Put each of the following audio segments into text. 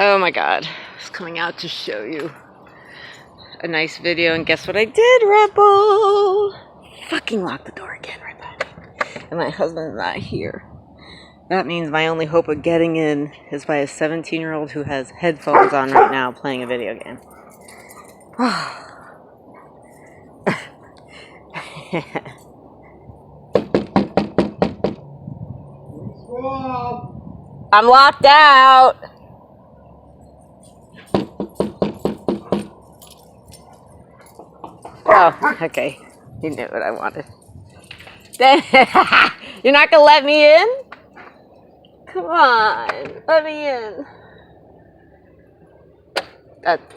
Oh my god, I was coming out to show you a nice video, and guess what I did, Rebel? Fucking lock the door again right behind me. And my husband's not here. That means my only hope of getting in is by a 17-year-old who has headphones on right now playing a video game. I'm locked out. Oh, okay. You knew what I wanted. You're not gonna let me in? Come on, let me in.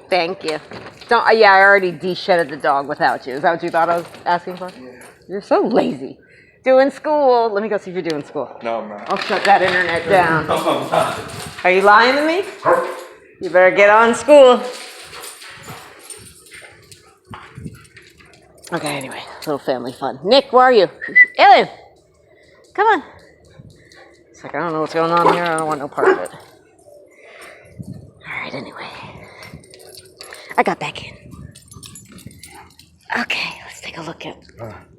Thank you. Don't. Yeah, I already de-shedded the dog without you. Is that what you thought I was asking for? Yeah. You're so lazy. Doing school. Let me go see if you're doing school. No, I'm not. I'll shut that internet down. No, I'm not. Are you lying to me? You better get on school. Okay, anyway, little family fun. Nick, where are you? Ellen, come on. It's like, I don't know what's going on here. I don't want no part of it. All right, anyway. I got back in. Okay, let's take a look at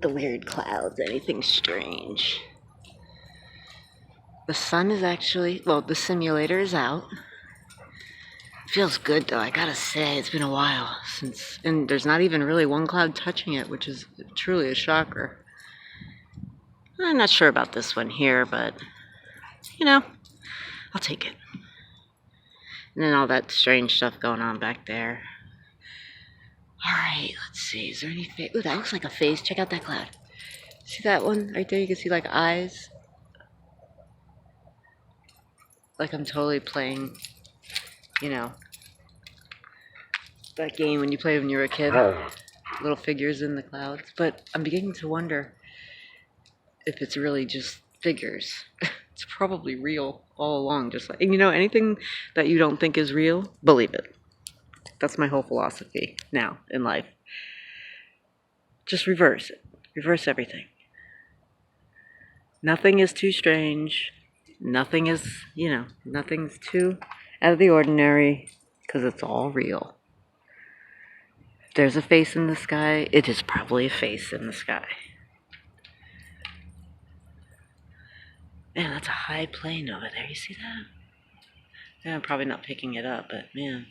the weird clouds. Anything strange? The sun is actually, well, the simulator is out. Feels good though, I gotta say, it's been a while since, and there's not even really one cloud touching it, which is truly a shocker. I'm not sure about this one here, but, you know, I'll take it. And then all that strange stuff going on back there. Alright, let's see, is there any face? Ooh, that looks like a face. Check out that cloud. See that one right there? You can see like eyes. Like I'm totally playing, you know, that game when you played when you were a kid. Little figures in the clouds. But I'm beginning to wonder if it's really just figures. It's probably real all along. Just like, and you know, anything that you don't think is real, believe it. That's my whole philosophy now in life. Just reverse it. Reverse everything. Nothing is too strange. Nothing is, you know, nothing's too out of the ordinary because it's all real. If there's a face in the sky, it is probably a face in the sky. Man, that's a high plane over there. You see that? Yeah, I'm probably not picking it up, but man,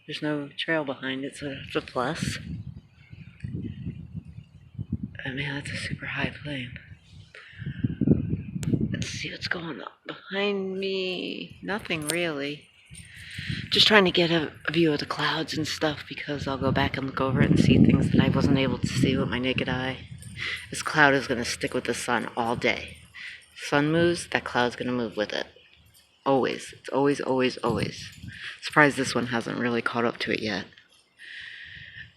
there's no trail behind it, so it's a plus. Oh, man, that's a super high plane. Let's see what's going on behind me. Nothing really. Just trying to get a view of the clouds and stuff because I'll go back and look over it and see things that I wasn't able to see with my naked eye. This cloud is going to stick with the sun all day. Sun moves, that cloud's going to move with it. Always. It's always, always, always. Surprised this one hasn't really caught up to it yet.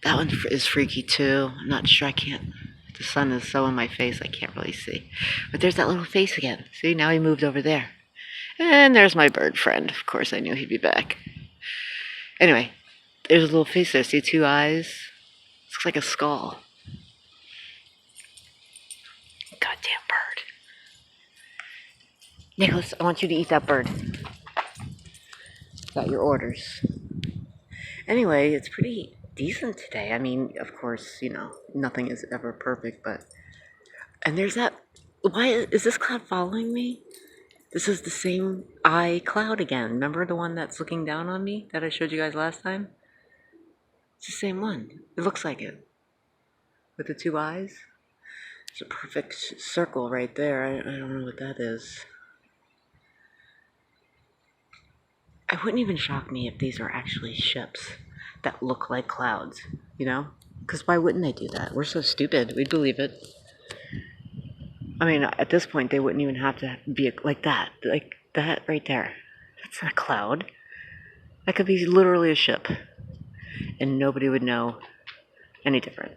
That one is freaky too. I'm not sure, I can't. The sun is so in my face I can't really see. But there's that little face again. See, now he moved over there. And there's my bird friend. Of course, I knew he'd be back. Anyway, there's a little face there. See, two eyes? Looks like a skull. Goddamn bird. Nicholas, I want you to eat that bird. Got your orders. Anyway, it's pretty decent today. I mean, of course, you know, nothing is ever perfect, but... And there's that... Why is this cloud following me? This is the same eye cloud again. Remember the one that's looking down on me that I showed you guys last time? It's the same one. It looks like it. With the two eyes. It's a perfect circle right there. I don't know what that is. It wouldn't even shock me if these are actually ships that look like clouds, you know? Because why wouldn't they do that? We're so stupid. We'd believe it. I mean, at this point, they wouldn't even have to be like that. Like that right there. That's not a cloud. That could be literally a ship. And nobody would know any different.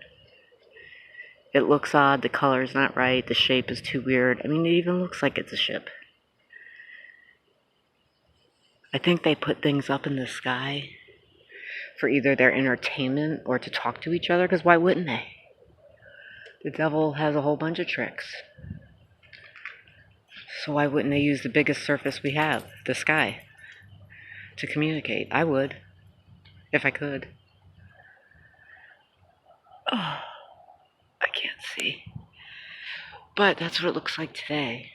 It looks odd. The color's not right. The shape is too weird. I mean, it even looks like it's a ship. I think they put things up in the sky for either their entertainment or to talk to each other, because why wouldn't they? The devil has a whole bunch of tricks. So why wouldn't they use the biggest surface we have, the sky, to communicate. I would, if I could. Oh, I can't see. But that's what it looks like today.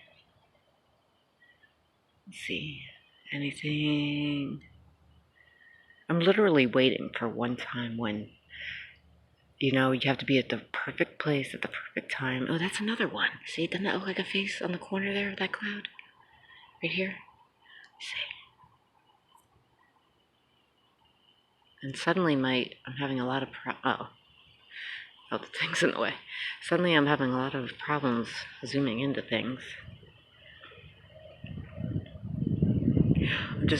Let's see. Anything? I'm literally waiting for one time when, you know, you have to be at the perfect place at the perfect time. Oh, that's another one. See, doesn't that look like a face on the corner there of that cloud? Right here? See? And suddenly I'm having a lot of oh, the thing's in the way. Suddenly I'm having a lot of problems zooming into things.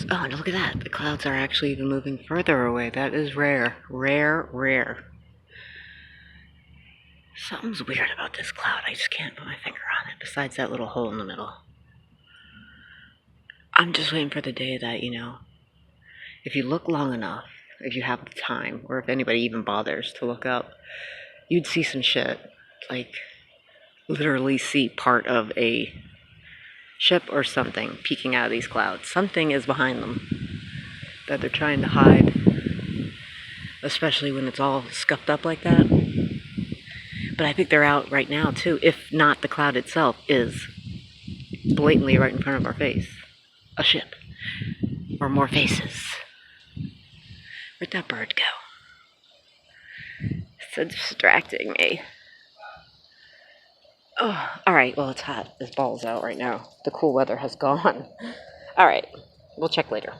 Oh, and look at that. The clouds are actually even moving further away. That is rare. Rare, rare. Something's weird about this cloud. I just can't put my finger on it, besides that little hole in the middle. I'm just waiting for the day that, you know, if you look long enough, if you have the time, or if anybody even bothers to look up, you'd see some shit. Like, literally see part of a ship or something peeking out of these clouds. Something is behind them that they're trying to hide, especially when it's all scuffed up like that. But I think they're out right now too, if not the cloud itself is blatantly right in front of our face. A ship. Or more faces. Where'd that bird go? It's so distracting me. Oh, alright, well, it's hot as balls out right now. The cool weather has gone. Alright, we'll check later.